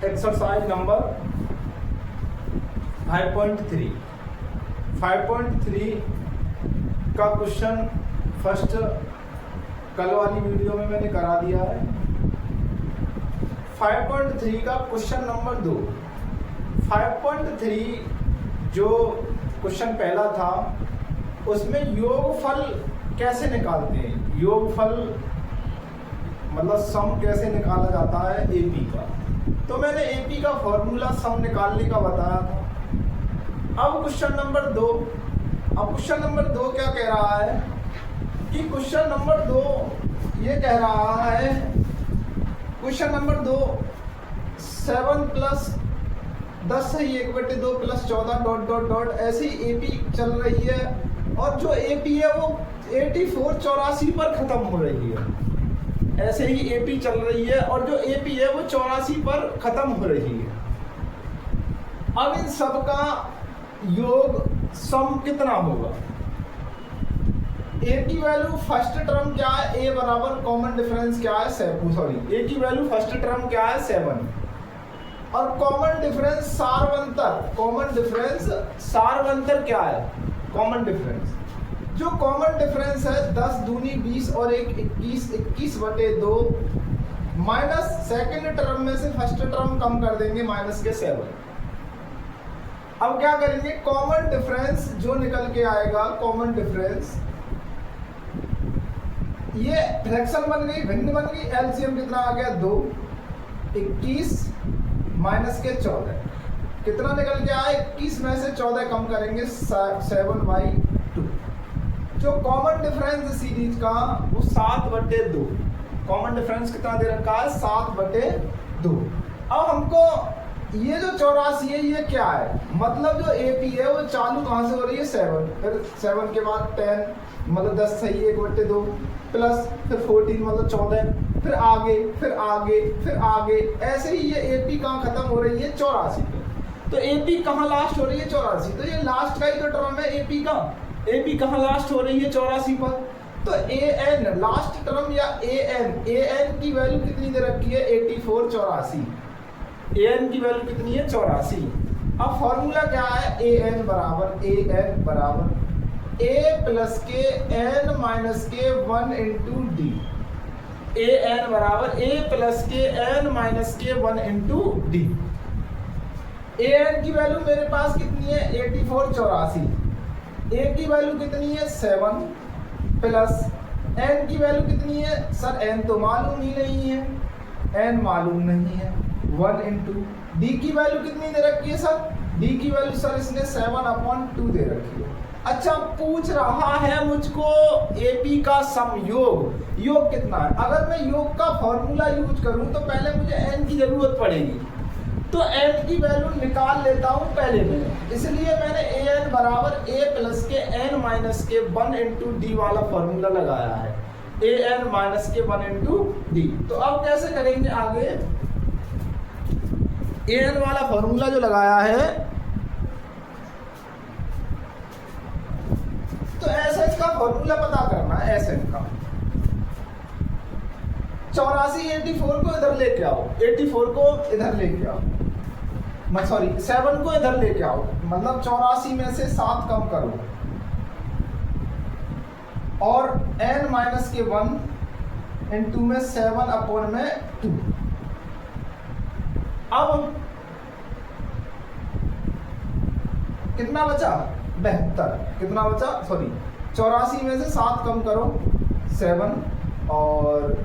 Exercise number 5.3 का question first कल वाली वीडियो में मैंने करा दिया है। 5.3 का क्वेश्चन नंबर 2। 5.3 जो क्वेश्चन पहला था उसमें योगफल कैसे निकालते हैं, योगफल मतलब सम कैसे निकाला जाता है एपी का। तो मैंने एपी का फॉर्मूला सम निकालने का बताया था। अब क्वेश्चन नंबर 2, क्वेश्चन नंबर 2 क्या कह रहा है कि क्वेश्चन नंबर 2 ये कह रहा है, क्वेश्चन नंबर 2 7 + 10 है 1/2 + 14 ... ऐसे ही एपी चल रही है और जो एपी है वो 84 पर खत्म हो रही है। ऐसे ही एपी चल रही है और जो एपी है वो 84 पर खत्म हो रही है। अब इन सब का योग सम कितना होगा। ए की वैल्यू फर्स्ट टर्म क्या है, ए बराबर कॉमन डिफरेंस क्या है 7, सॉरी ए की वैल्यू फर्स्ट टर्म क्या है 7 और कॉमन डिफरेंस सारवंतर क्या है, कॉमन डिफरेंस जो कॉमन डिफरेंस है 10 दूनी 20 और 1 21/2 माइनस सेकेंड टर्म में से फर्स्ट टर्म कम कर देंगे माइनस के 7। अब क्या करेंगे, कॉमन डिफरेंस जो निकल के आएगा, कॉमन डिफरेंस ये फ्रैक्शन बन गई, भिन्न बन गई, एलसीएम कितना आ गया 2, 21 माइनस के 14 कितना निकल के आया, 21 में से 14 कम करेंगे 7/2। जो कॉमन डिफरेंस सीरीज का वो 7/2, कॉमन डिफरेंस कितना दे रखा है 7/2। अब हमको ये जो 84 है ये क्या है, मतलब जो एपी है वो चालू कहाँ से हो रही है 7, फिर 7 के बाद 10 मतलब 10 सही 1/2 प्लस फिर 14 मतलब 14, फिर आगे फिर आगे फिर आगे, ऐसे ही ये एपी कहाँ खत्म हो रही है 84 पे। तो एपी कहाँ लास्ट हो रही है 84, तो ये लास्ट का ही तो टर्म है एपी का, एपी कहाँ लास्ट हो रही है 84 पर। तो ए एन लास्ट टर्म या ए एन की वैल्यू कितनी दे रखी है 84, 84 ए एन की वैल्यू कितनी है 84। अब फॉर्मूला क्या है, ए एन बराबर ए प्लस के एन माइनस के 1 इंटू डी, ए एन बराबर ए प्लस के एन माइनस के 1 इंटू डी। ए एन की वैल्यू मेरे पास कितनी है 84, 84, ए की वैल्यू कितनी है 7 प्लस एन की वैल्यू कितनी है, सर एन तो मालूम ही नहीं है, एन मालूम नहीं है 1 इंटू डी की वैल्यू कितनी दे रखी है सर, डी की वैल्यू सर इसने 7/2 दे रखी है। अच्छा पूछ रहा है मुझको एपी का सम योग कितना है। अगर मैं योग का फॉर्मूला यूज करूं तो पहले मुझे एन की जरूरत पड़ेगी, तो एन की वैल्यू निकाल लेता हूं पहले में, इसलिए मैंने ए एन बराबर ए प्लस के एन माइनस के 1 इंटू डी वाला फॉर्मूला लगाया है, ए एन माइनस के 1 इंटू डी। तो अब कैसे करेंगे आगे, ए एन वाला फॉर्मूला जो लगाया है तो एस एच का फॉर्मूला पता करना है, एस एच का 84 84 को इधर लेके आओ, 84 को इधर लेके आओ, सॉरी 7 को इधर लेके आओ, मतलब 84 में से 7 कम करो और n माइनस के 1 इंटू में 7/2। अब कितना बचा 72, कितना बचा सॉरी 84 में से 7 कम करो 7 और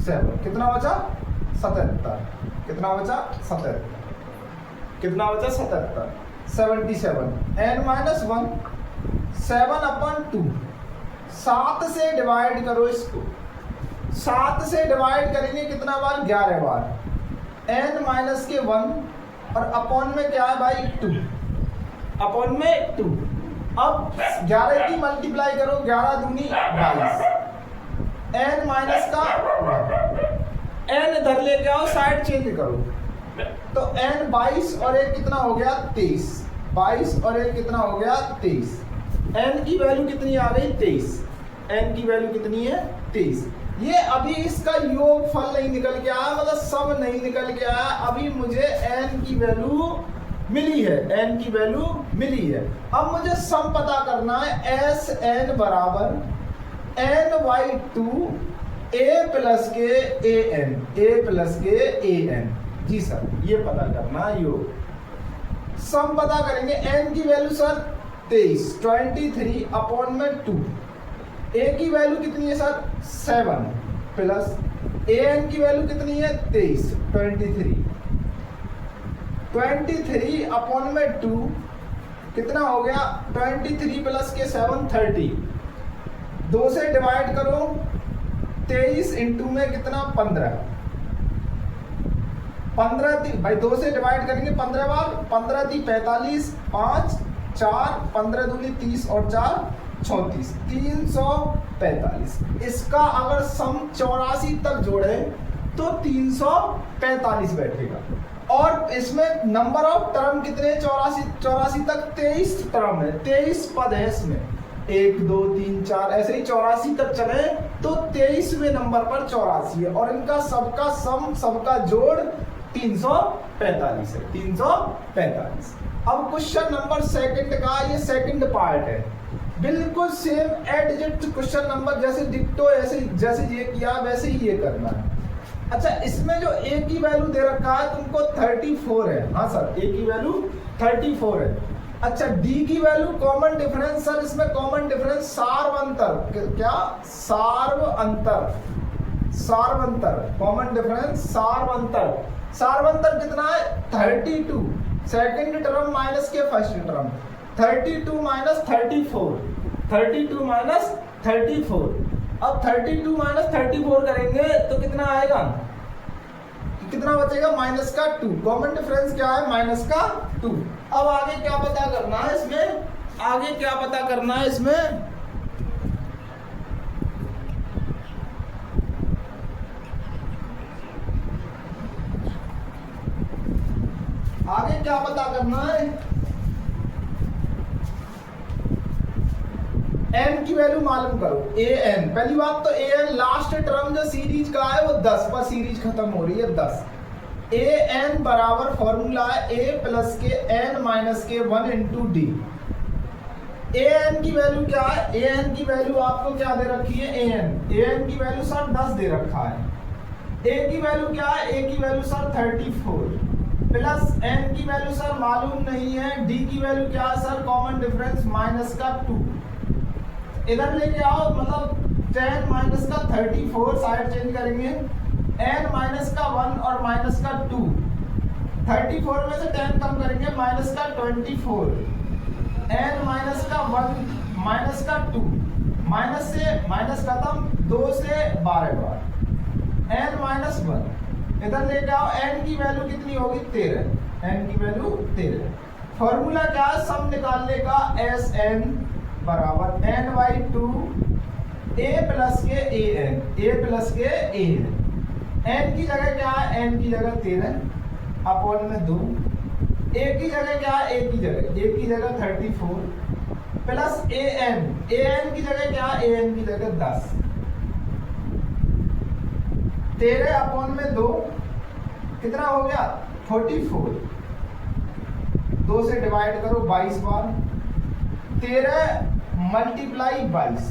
7 कितना बचा 77, कितना बचा 77, कितना बचा 77, 77 n माइनस 1 7/2, 7 से डिवाइड करो इसको, 7 से डिवाइड करेंगे कितना बार 11 बार, n माइनस के 1 और अपॉन में क्या है भाई 2, अपॉन में 2। अब 11 की मल्टीप्लाई करो, 11 दूनी 22, n माइनस का 1, n इधर लेके आओ, साइड चेंज करो, तो n 22 और 1 कितना हो गया 23, 22 और 1 कितना हो गया 23, n की वैल्यू कितनी आ गई 23। n की वैल्यू कितनी है 23। ये अभी इसका योगफल नहीं निकल के आया, मतलब सम नहीं निकल के आया, अभी मुझे n की वैल्यू मिली है, n की वैल्यू मिली है। अब मुझे सम पता करना है, एस एन बराबर n बाई 2 a प्लस के ए एन, a प्लस के ए एन। जी सर, ये पता करना योग। सम पता करेंगे, n की वैल्यू सर 23, 23 अपॉन में 2, a की वैल्यू कितनी है सर 7 प्लस an की वैल्यू कितनी है 23, 23 अपॉन में 2 कितना हो गया 23 प्लस के 7 30, 2 से डिवाइड करो, 23 इंटू में कितना 15 भाई 2 से डिवाइड करेंगे 15 बार, 15 × 45, 5 4 15 दूनी 30 और 4 34, 345। इसका अगर सम 84 तक जोड़े तो 345 बैठेगा। और इसमें नंबर ऑफ टर्म कितने 84 तक 23 टर्म है, 23 पद है इसमें, 1 2 3 4 ऐसे ही 84 तक चले तो 23वें नंबर पर 84 है, और इनका सबका सम सबका जोड़ 345 है, 345। अब क्वेश्चन नंबर सेकंड का ये सेकंड पार्ट है, बिल्कुल सेम एग्जैक्ट क्वेश्चन नंबर जैसे डिक्टो, ऐसे जैसे ये किया वैसे ही ये करना है। अच्छा, इसमें जो a की वैल्यू दे रखा है तुमको 34 है, हाँ सर a की वैल्यू 34 है। अच्छा, d की वैल्यू कॉमन डिफरेंस, सर इसमें कॉमन डिफरेंस सार्वंतर, क्या सार्वंतर, कॉमन डिफरेंस सार्वंतर कितना है 32, सेकंड टर्म माइनस के फर्स्ट टर्म, 32 माइनस 34, 32 माइनस 34। अब 32 माइनस 34 करेंगे तो कितना आएगा, कितना बचेगा माइनस का 2, कॉमन डिफरेंस क्या है माइनस का 2। अब आगे क्या पता करना है इसमें, आगे क्या पता करना है इसमें, आगे क्या पता करना है, n की वैल्यू मालूम करो, an। पहली बात तो an लास्ट टर्म जो सीरीज का है वो 10 पर सीरीज खत्म हो रही है, 10। an बराबर फॉर्मूला है a प्लस के n माइनस के 1 इंटू डी। an की वैल्यू क्या है, an की वैल्यू आपको क्या दे रखी है, an की वैल्यू सर 10 दे रखा है। a की वैल्यू क्या है, a की वैल्यू सर 34 प्लस n की वैल्यू सर मालूम नहीं है, d की वैल्यू क्या है सर कॉमन डिफरेंस माइनस का 2, इधर लेके आओ, मतलब 10 माइनस का 34 साइड चेंज करेंगे, n माइनस का 1 और माइनस का 2, 34 में से 10 कम करेंगे माइनस का 24, n माइनस का 1 माइनस का 2, माइनस से माइनस खत्म, 2 से 12 बार, n माइनस 1 इधर लेके आओ, n की वैल्यू कितनी होगी 13, n की वैल्यू 13। फॉर्मूला क्या है सम निकालने का, एस एन बराबर n बाई 2 a प्लस के ए एन, a प्लस के ए एन। n की जगह क्या है, n की जगह 13 अपॉन में 2, a की जगह क्या है, a की जगह 34 प्लस a n की जगह क्या है, a n की जगह 10, 13 अपॉन में 2 कितना हो गया 44, 2 से डिवाइड करो 22 बार, 13 मल्टीप्लाई 22,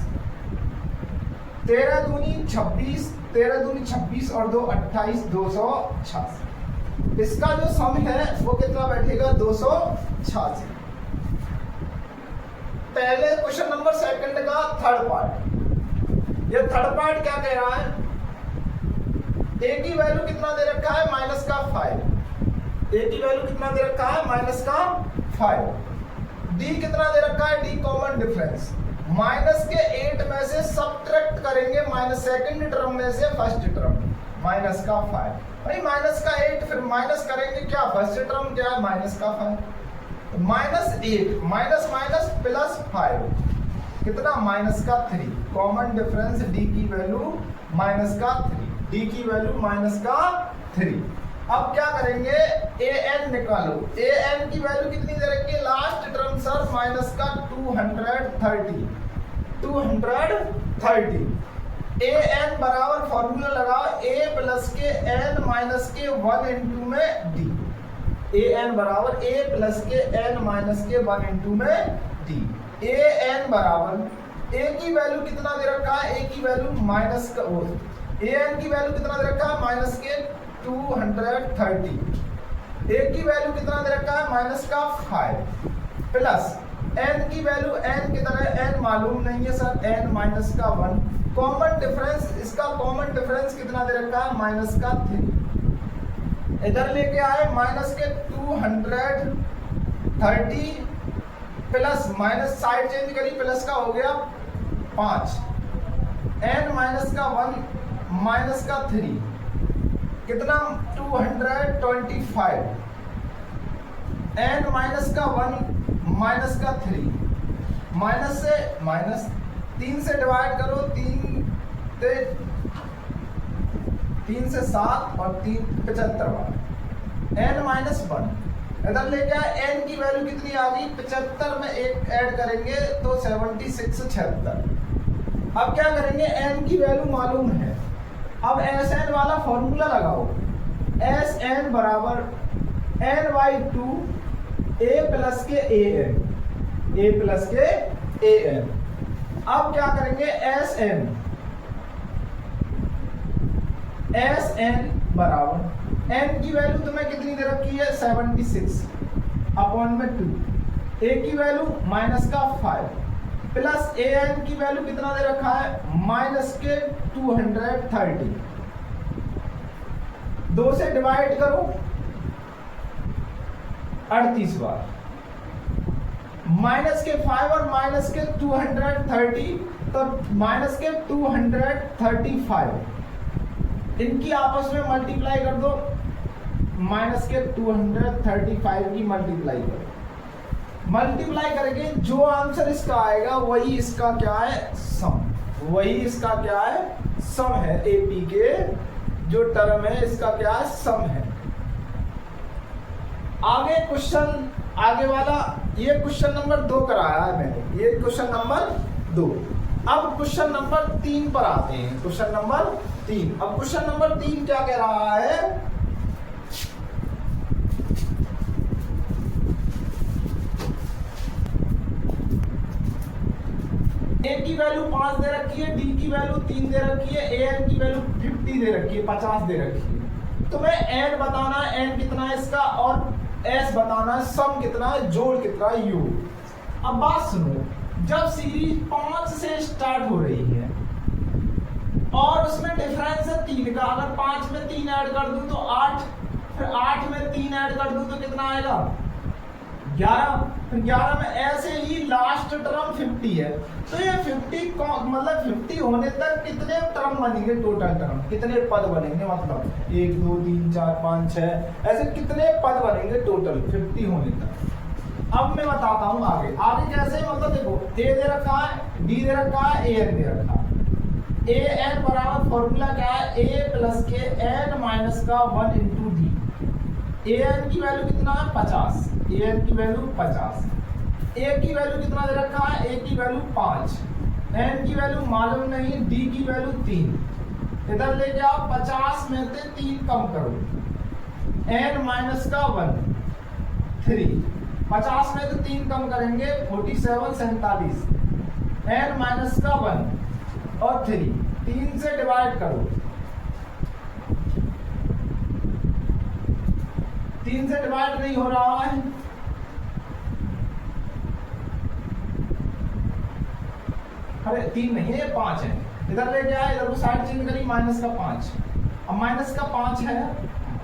13 दूनी 26, 13 दूनी 26 और 2 28, 286। इसका जो सम है वो कितना बैठेगा 286। पहले क्वेश्चन नंबर सेकंड का थर्ड पार्ट, ये थर्ड पार्ट क्या कह रहा है, a की वैल्यू कितना दे रखा है माइनस का 5, a की वैल्यू कितना दे रखा है माइनस का 5, d कितना दे रखा है, d कॉमन डिफरेंस, माइनस के 8 में से सब्ट्रैक्ट करेंगे माइनस सेकंड टर्म में से फर्स्ट टर्म, माइनस का 5, भाई माइनस का 8 फिर माइनस करेंगे क्या फर्स्ट टर्म क्या है माइनस का 5, माइनस 8 माइनस माइनस प्लस 5 कितना माइनस का 3, कॉमन डिफरेंस d की वैल्यू माइनस का 3, d की वैल्यू माइनस का 3। अब क्या करेंगे, an निकालो, an की वैल्यू कितनी दे रखी है लास्ट टर्म सर माइनस का 230, 30। ए एन बराबर फॉर्मूला लगाओ ए प्लस के एन माइनस के 1 इंटू में डी। ए एन बराबर ए प्लस के एन माइनस के 1 इंटू में डी। ए एन बराबर ए की वैल्यू कितना दे रखा है, ए की वैल्यू माइनस का ए एन की वैल्यू कितना दे रखा है, माइनस के 230। ए की वैल्यू कितना दे रखा है, माइनस का 5 प्लस एन की वैल्यू एन की तरह एन मालूम नहीं है सर, एन माइनस का 1। कॉमन डिफरेंस, इसका कॉमन डिफरेंस कितना दे रखा है, माइनस का 3। इधर लेके आए माइनस के 230 प्लस माइनस साइड चेंज करी, प्लस का हो गया 5। एन माइनस का 1 माइनस का 3 कितना 225। एन माइनस का 1 माइनस का 3 माइनस से माइनस 3 से डिवाइड करो, 3 से 7 और 3 75 बार। एन माइनस 1 इधर लेके आए, एन की वैल्यू कितनी आ गई 75 में एक ऐड करेंगे तो 76 76। अब क्या करेंगे, एन की वैल्यू मालूम है, अब एस एन वाला फॉर्मूला लगाओ। एस एन बराबर एन बाई 2 ए प्लस के ए एन, ए प्लस के ए एन। अब क्या करेंगे, एस एन बराबर एन की वैल्यू तुम्हें कितनी दे रखी है 76 अपॉन में 2, ए की वैल्यू माइनस का 5 प्लस ए एन की वैल्यू कितना दे रखा है माइनस के 230। 2 से डिवाइड करो 38 बार। माइनस के 5 और माइनस के 230 तो माइनस के 235, इनकी आपस में मल्टीप्लाई कर दो, माइनस के 235 की मल्टीप्लाई करो। मल्टीप्लाई करके जो आंसर इसका आएगा वही इसका क्या है, सम। वही इसका क्या है, सम है। एपी के जो टर्म है इसका क्या है, सम है। आगे क्वेश्चन, आगे वाला ये क्वेश्चन नंबर 2 कराया है मैंने, ये क्वेश्चन नंबर 2। अब क्वेश्चन नंबर 3 पर आते हैं। क्वेश्चन नंबर 3, अब क्वेश्चन नंबर 3 क्या कह रहा है, ए की वैल्यू 5 दे रखी है, डी की वैल्यू 3 दे रखी है, ए एन की वैल्यू 50 दे रखी है, 50 दे रखी है। तुम्हें एन बताना है, एन कितना है इसका, और एस बताना है, सम कितना है, जोड़ कितना है, यू। अब बात सुनो, जब सीरीज 5 से स्टार्ट हो रही है और उसमें डिफरेंस है 3 का, अगर 5 में 3 ऐड कर दूं तो 8, फिर 8 में 3 ऐड कर दूं तो कितना आएगा 11, फिर 11 में ऐसे ही लास्ट टर्म 50 है। तो ये 50 मतलब 50 होने तक कितने टर्म बनेंगे, टोटल टर्म कितने पद बनेंगे, मतलब 1 2 3 4 5 6 ऐसे कितने पद बनेंगे टोटल 50 होने तक। अब मैं बताता हूँ आगे कैसे, मतलब देखो ए दे रखा है, डी दे रखा है, ए एन दे रखा है। ए एन बराबर फॉर्मूला क्या है, ए प्लस के एन माइनस का 1 इंटू डी। ए एन की वैल्यू कितना है 50, ए एन की वैल्यू 50। ए की वैल्यू कितना दे रखा है, ए की वैल्यू 5, एन की वैल्यू मालूम नहीं, डी की वैल्यू 3। इधर लेके आओ 50 में से 3 कम करो, एन माइनस का 1 3, 50 में से 3 कम करेंगे 47 47, एन माइनस का 1 और 3, 3 से डिवाइड करो, 3 से डिवाइड नहीं हो रहा है, अरे 3 नहीं है, 5 है। इधर लेके आए, इधर को साइड चेंज करी, माइनस का 5। अब माइनस का 5 है,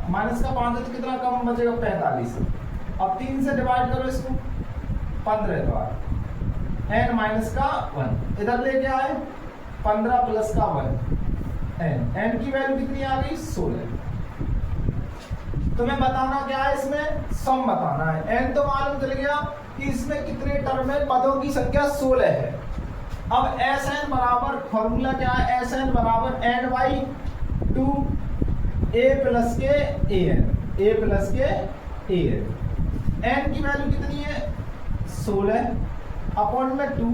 माइनस का 5 है तो कितना कम बचेगा 45। अब 3 से डिवाइड करो इसको 15 बार, एन माइनस का 1। इधर लेके आए 15 प्लस का 1, एन की वैल्यू कितनी आ गई 16। तुम्हें बताना क्या है, इसमें सम बताना है। एन तो मालूम चल गया कि इसमें कितने टर्म है, पदों की संख्या 16 है। अब एस एन बराबर फॉर्मूला क्या है, एस एन बराबर एन बाई 2 ए प्लस के ए एन, ए प्लस के ए एन। एन की वैल्यू कितनी है 16 अपॉन में 2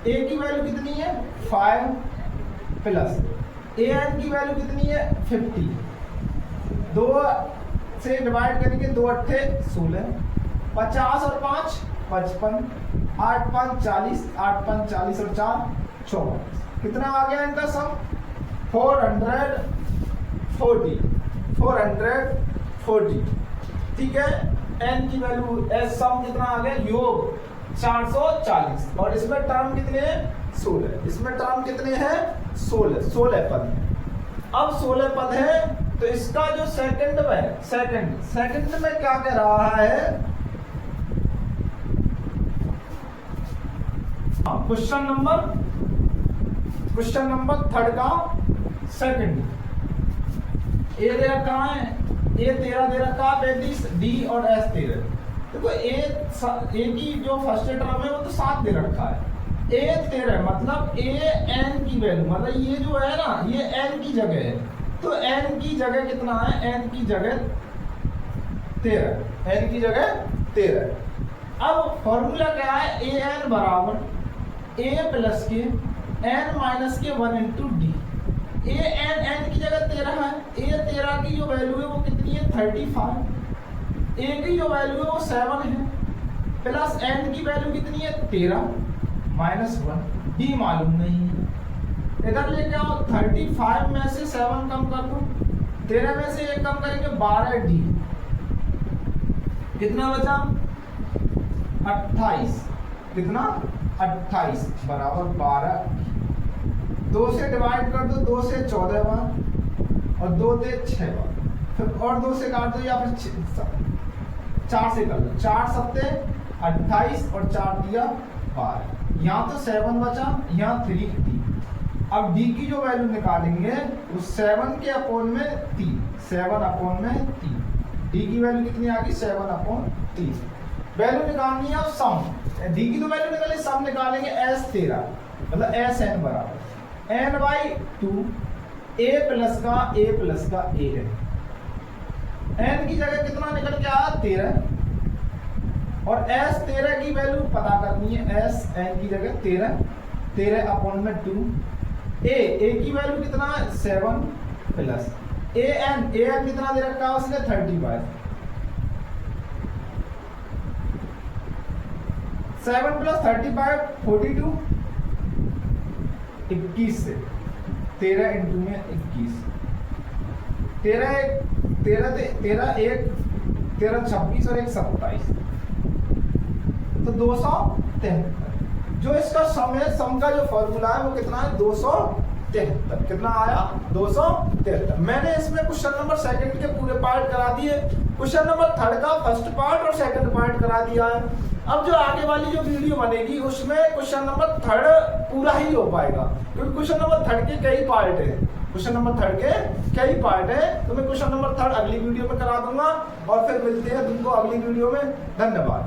ए की वैल्यू कितनी है 5 प्लस ए एन की वैल्यू कितनी है 50, 2 से डिवाइड करेंगे 2 अट्ठे 16, 50 और 5 55, 8 5 40, 8 5 40 और 4 44, कितना आ गया इनका सम 440, ठीक है। एन की वैल्यू एस सम कितना आ गया योग 440, और इसमें टर्म कितने हैं 16, इसमें टर्म कितने हैं 16 पद है। अब 16 पद है तो इसका जो सेकंड में क्या कह रहा है, क्वेश्चन नंबर 3 का सेकंड, ए दे रखा है ए 13 दे रखा है 35, डी और एस 13। देखो ए की जो फर्स्ट टर्म है वो तो 7 दे रखा है, ए 13 मतलब ए एन की वैल्यू, मतलब ये जो है ना ये एन की जगह है, तो एन की जगह कितना है, एन की जगह 13। अब फॉर्मूला क्या है, ए एन बराबर ए प्लस के एन माइनस के 1 इंटू डी। ए एन की जगह 13 है, ए 13 की जो वैल्यू है वो कितनी है 35, ए की जो वैल्यू है वो 7 है, प्लस एन की वैल्यू कितनी है 13 माइनस 1, डी मालूम नहीं है। इधर लेके आओ 35 में से 7 कम कर दो, 13 में से 1 कम करेंगे 12, डी कितना बचा 28, कितना 28 बराबर 12, 2 से डिवाइड कर दो, 2 से 14 बार और 2 से 6 बार, फिर और 2 से काट दो या फिर 4 से कर दो, 4 सत्ते 28 और 4 दिया 12, यहाँ तो 7 बचा, यहाँ 3 डी। अब डी की जो वैल्यू निकालेंगे उस 7 के अपॉन में 3, 7 अपॉन में 3, डी की वैल्यू कितनी आ गई 7 अपॉन 3। वैल्यू निकालनी है सम, डी की तो वैल्यू निकाले, सम निकालेंगे एस 13 मतलब एस एन बराबर एन बाई 2, ए प्लस का ए है, एन की जगह कितना निकल के आया 13, और एस 13 की वैल्यू पता करनी है, एस एन की जगह 13 अपॉन में 2, ए की वैल्यू कितना है 7 प्लस ए एन कितना दे रखा है उसने 35, 7 प्लस 35 42, 21 से 13 इंटू में 21, 13 26 और 1 27, तो 273। जो इसका सम है, सम का जो फॉर्मूला है वो कितना है 273, कितना आया 273। मैंने इसमें क्वेश्चन नंबर 2 के पूरे पार्ट करा दिए, क्वेश्चन नंबर 3 का फर्स्ट पार्ट और सेकंड पार्ट करा दिया है। अब जो आगे वाली जो वीडियो बनेगी उसमें क्वेश्चन नंबर 3 पूरा ही हो पाएगा, क्योंकि क्वेश्चन नंबर 3 के कई पार्ट है, तो मैं क्वेश्चन नंबर 3 अगली वीडियो में करा दूंगा, और फिर मिलते हैं तुमको अगली वीडियो में। धन्यवाद।